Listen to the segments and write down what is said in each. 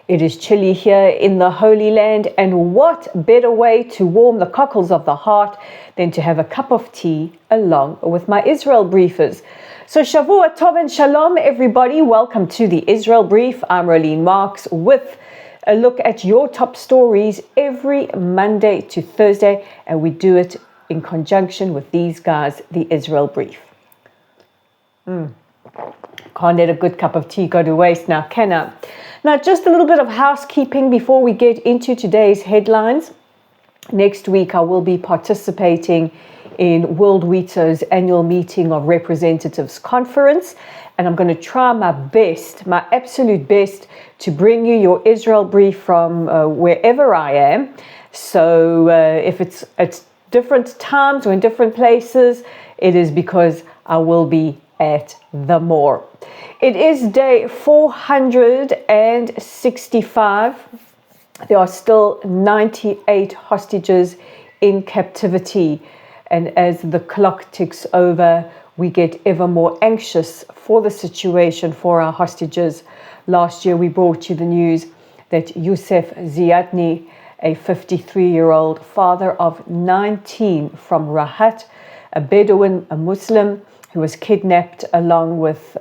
It is chilly here in the Holy Land, and what better way to warm the cockles of the heart than to have a cup of tea along with my Israel briefers. So Shavua Tov and Shalom, everybody. Welcome to the Israel Brief. I'm Rolene Marks with a look at your top stories every Monday to Thursday, and we do it in conjunction with these guys, the Israel Brief. Can't let a good cup of tea go to waste now, can I? Now, just a little bit of housekeeping before we get into today's headlines. Next week, I will be participating in World Wito's annual meeting of representatives conference, and I'm going to try my best, my absolute best, to bring you your Israel brief from wherever I am. So if it's at different times or in different places, it is because I will be at the more. It is day 465. There are still 98 hostages in captivity. And as the clock ticks over, we get ever more anxious for the situation for our hostages. Last year, we brought you the news that Youssef Ziadni, a 53-year-old father of 19 from Rahat, a Bedouin, a Muslim, who was kidnapped along with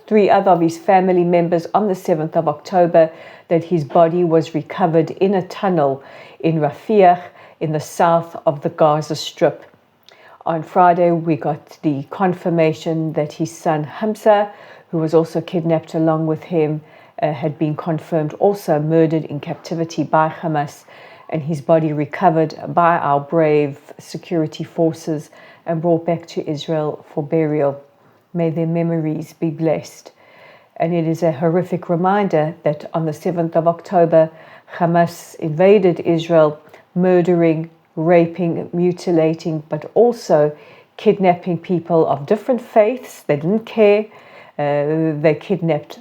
3 other of his family members on the 7th of October, that his body was recovered in a tunnel in Rafiah in the south of the Gaza Strip. On Friday, we got the confirmation that his son Hamza, who was also kidnapped along with him, had been confirmed also murdered in captivity by Hamas, and his body recovered by our brave security forces and brought back to Israel for burial. May their memories be blessed. And it is a horrific reminder that on the 7th of October, Hamas invaded Israel, murdering, raping, mutilating, but also kidnapping people of different faiths. They didn't care. They kidnapped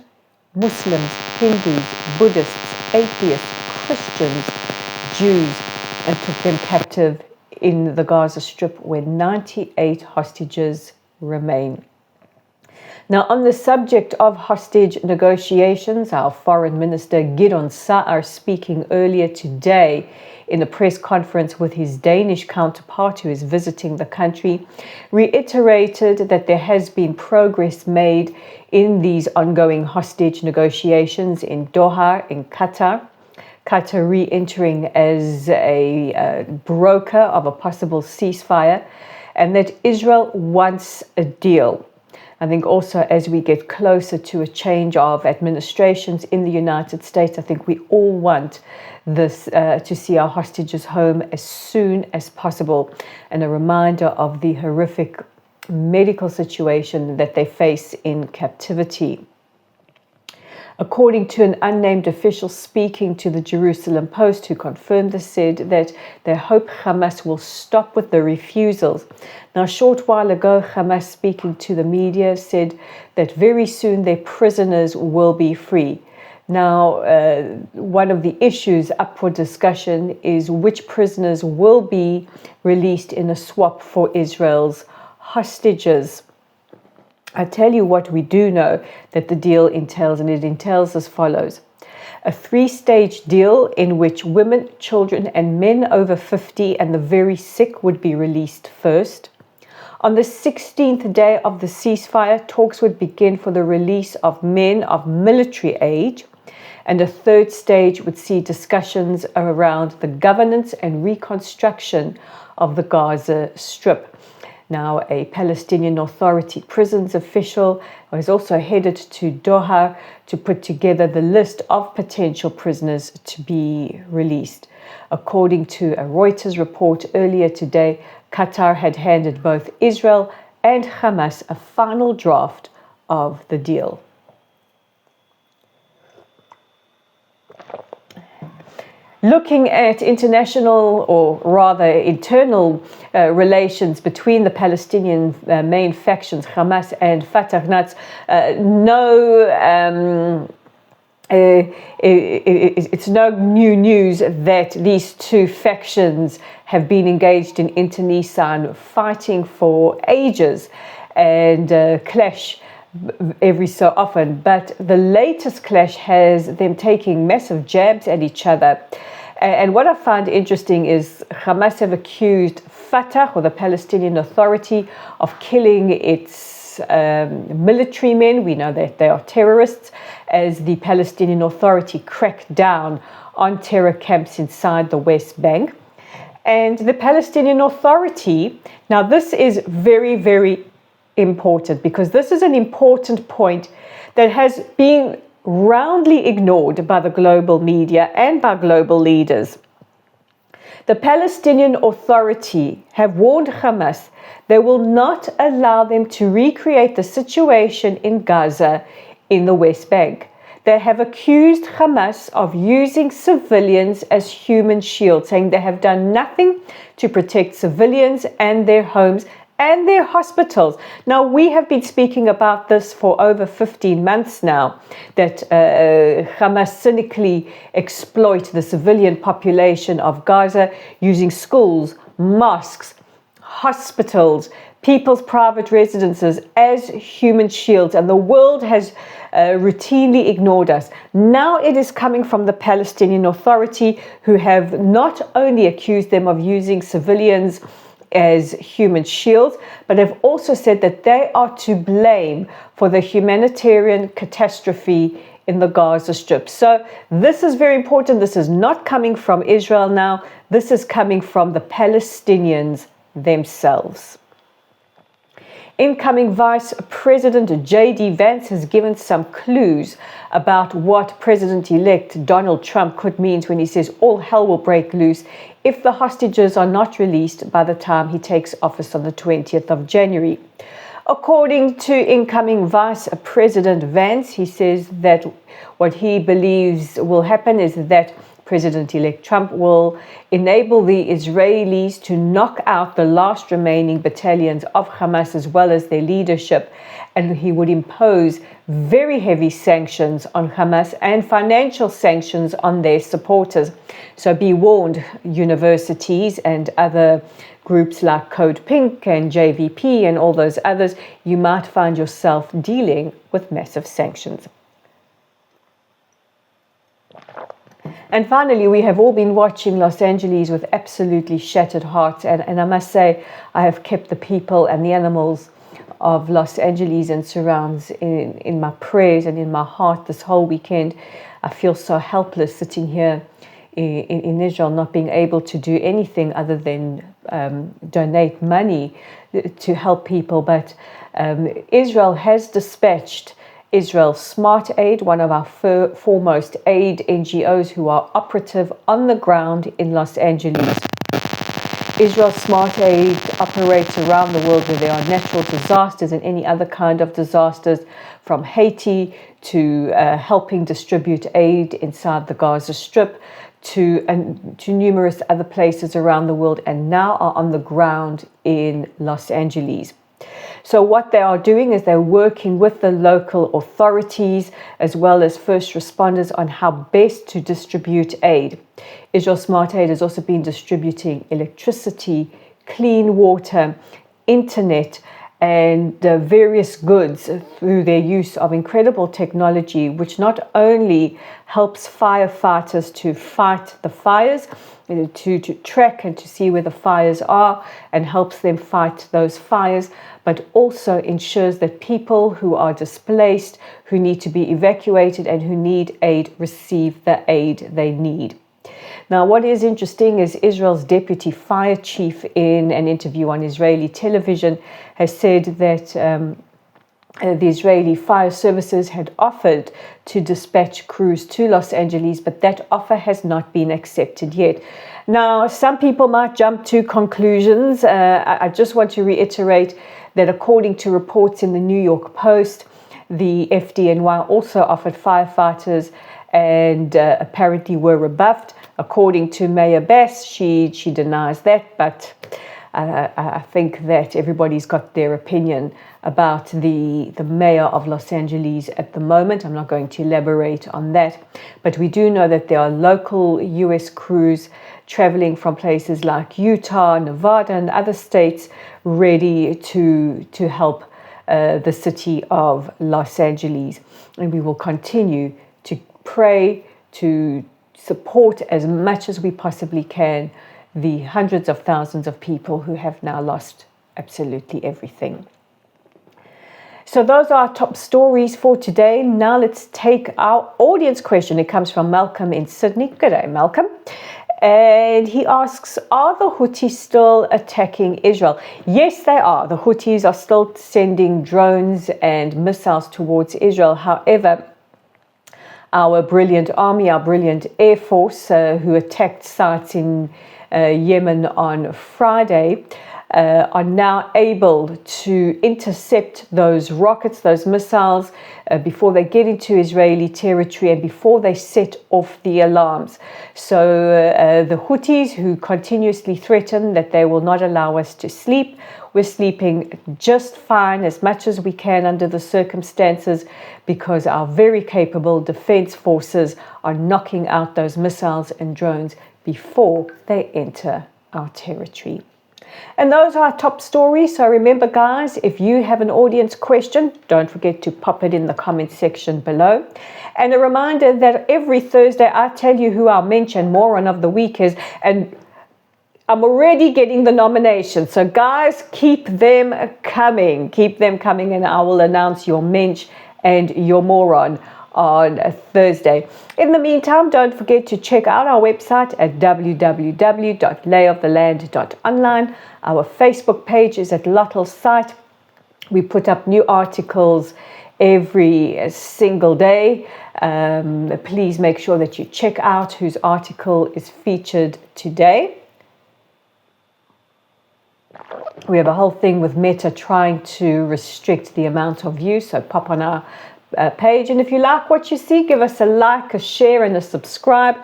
Muslims, Hindus, Buddhists, atheists, Christians, Jews, and took them captive in the Gaza Strip, where 98 hostages remain. Now, on the subject of hostage negotiations, our Foreign Minister Gideon Saar, speaking earlier today in a press conference with his Danish counterpart who is visiting the country, reiterated that there has been progress made in these ongoing hostage negotiations in Doha, in Qatar. Qatar re-entering as a broker of a possible ceasefire, and that Israel wants a deal. I think also as we get closer to a change of administrations in the United States, I think we all want this to see our hostages home as soon as possible, and a reminder of the horrific medical situation that they face in captivity. According to an unnamed official speaking to the Jerusalem Post, who confirmed this, said that they hope Hamas will stop with the refusals. Now, a short while ago, Hamas, speaking to the media, said that very soon their prisoners will be free. Now, one of the issues up for discussion is which prisoners will be released in a swap for Israel's hostages. I tell you what we do know that the deal entails, and it entails as follows. A 3-stage deal in which women, children, and men over 50 and the very sick would be released first. On the 16th day of the ceasefire, talks would begin for the release of men of military age, and a 3rd stage would see discussions around the governance and reconstruction of the Gaza Strip. Now, a Palestinian Authority prisons official is also headed to Doha to put together the list of potential prisoners to be released. According to a Reuters report earlier today, Qatar had handed both Israel and Hamas a final draft of the deal. Looking at international, or rather internal, relations between the Palestinian main factions, Hamas and Fatah, it's no new news that these two factions have been engaged in internecine fighting for ages and clash every so often. But the latest clash has them taking massive jabs at each other. And what I find interesting is Hamas have accused Fatah, or the Palestinian Authority, of killing its military men. We know that they are terrorists, as the Palestinian Authority cracked down on terror camps inside the West Bank. And the Palestinian Authority, now this is very, very important, because this is an important point that has been roundly ignored by the global media and by global leaders. The Palestinian Authority have warned Hamas they will not allow them to recreate the situation in Gaza in the West Bank. They have accused Hamas of using civilians as human shields, saying they have done nothing to protect civilians and their homes and their hospitals. Now, we have been speaking about this for over 15 months now, that Hamas cynically exploit the civilian population of Gaza using schools, mosques, hospitals, people's private residences as human shields, and the world has routinely ignored us. Now it is coming from the Palestinian Authority, who have not only accused them of using civilians as human shields, but have also said that they are to blame for the humanitarian catastrophe in the Gaza Strip. So this is very important. This is not coming from Israel now. This is coming from the Palestinians themselves. Incoming Vice President J.D. Vance has given some clues about what President-elect Donald Trump could mean when he says all hell will break loose if the hostages are not released by the time he takes office on the 20th of January. According to incoming Vice President Vance, he says that what he believes will happen is that President-elect Trump will enable the Israelis to knock out the last remaining battalions of Hamas as well as their leadership, and he would impose very heavy sanctions on Hamas and financial sanctions on their supporters. So be warned, universities and other groups like Code Pink and JVP and all those others, you might find yourself dealing with massive sanctions. And finally, we have all been watching Los Angeles with absolutely shattered hearts. And I must say, I have kept the people and the animals of Los Angeles and surrounds in my prayers and in my heart this whole weekend. I feel so helpless sitting here in Israel, not being able to do anything other than donate money to help people. But Israel has dispatched Israel Smart Aid, one of our foremost aid NGOs who are operative on the ground in Los Angeles. Israel Smart Aid operates around the world where there are natural disasters and any other kind of disasters, from Haiti to helping distribute aid inside the Gaza Strip to numerous other places around the world, and now are on the ground in Los Angeles. So what they are doing is they're working with the local authorities as well as first responders on how best to distribute aid. Israel Smart Aid has also been distributing electricity, clean water, internet, and various goods through their use of incredible technology, which not only helps firefighters to fight the fires, to track and to see where the fires are and helps them fight those fires, but also ensures that people who are displaced, who need to be evacuated and who need aid, receive the aid they need. Now, what is interesting is Israel's deputy fire chief, in an interview on Israeli television, has said that the Israeli fire services had offered to dispatch crews to Los Angeles, but that offer has not been accepted yet. Now, some people might jump to conclusions. I just want to reiterate that according to reports in the New York Post, the FDNY also offered firefighters and apparently were rebuffed. According to Mayor Bass, she denies that, but I think that everybody's got their opinion about the mayor of Los Angeles at the moment. I'm not going to elaborate on that, but we do know that there are local US crews traveling from places like Utah, Nevada, and other states ready to help the city of Los Angeles. And we will continue to pray, to support as much as we possibly can the hundreds of thousands of people who have now lost absolutely everything. So those are our top stories for today. Now let's take our audience question. It comes from Malcolm in Sydney. Good day, Malcolm. And he asks, are the Houthis still attacking Israel? Yes, they are. The Houthis are still sending drones and missiles towards Israel. However, our brilliant army, our brilliant air force, who attacked sites in Yemen on Friday, are now able to intercept those rockets, those missiles, before they get into Israeli territory and before they set off the alarms. So the Houthis, who continuously threaten that they will not allow us to sleep, we're sleeping just fine, as much as we can under the circumstances, because our very capable defense forces are knocking out those missiles and drones before they enter our territory. And those are our top stories. So remember, guys, if you have an audience question, don't forget to pop it in the comment section below. And a reminder that every Thursday I tell you who our mention moron of the week is, and I'm already getting the nominations. So guys, keep them coming. Keep them coming, and I will announce your mensch and your moron on a Thursday. In the meantime, don't forget to check out our website at www.layoftheland.online. Our Facebook page is at Lottle's site. We put up new articles every single day. Please make sure that you check out whose article is featured today. We have a whole thing with Meta trying to restrict the amount of views, so pop on our page, and if you like what you see, give us a like, a share, and a subscribe.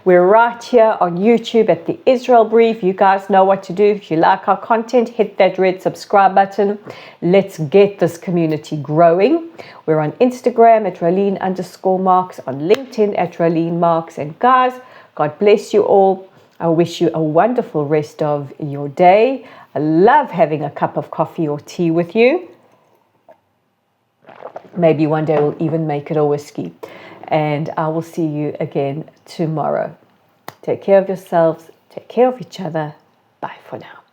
We're right here on YouTube at the Israel Brief. You guys know what to do. If you like our content, hit that red subscribe button. Let's get this community growing. We're on Instagram at Raleen_Marks, on LinkedIn at Raleen Marks. And guys, God bless you all. I wish you a wonderful rest of your day. I love having a cup of coffee or tea with you. Maybe one day we'll even make it a whiskey. And I will see you again tomorrow. Take care of yourselves. Take care of each other. Bye for now.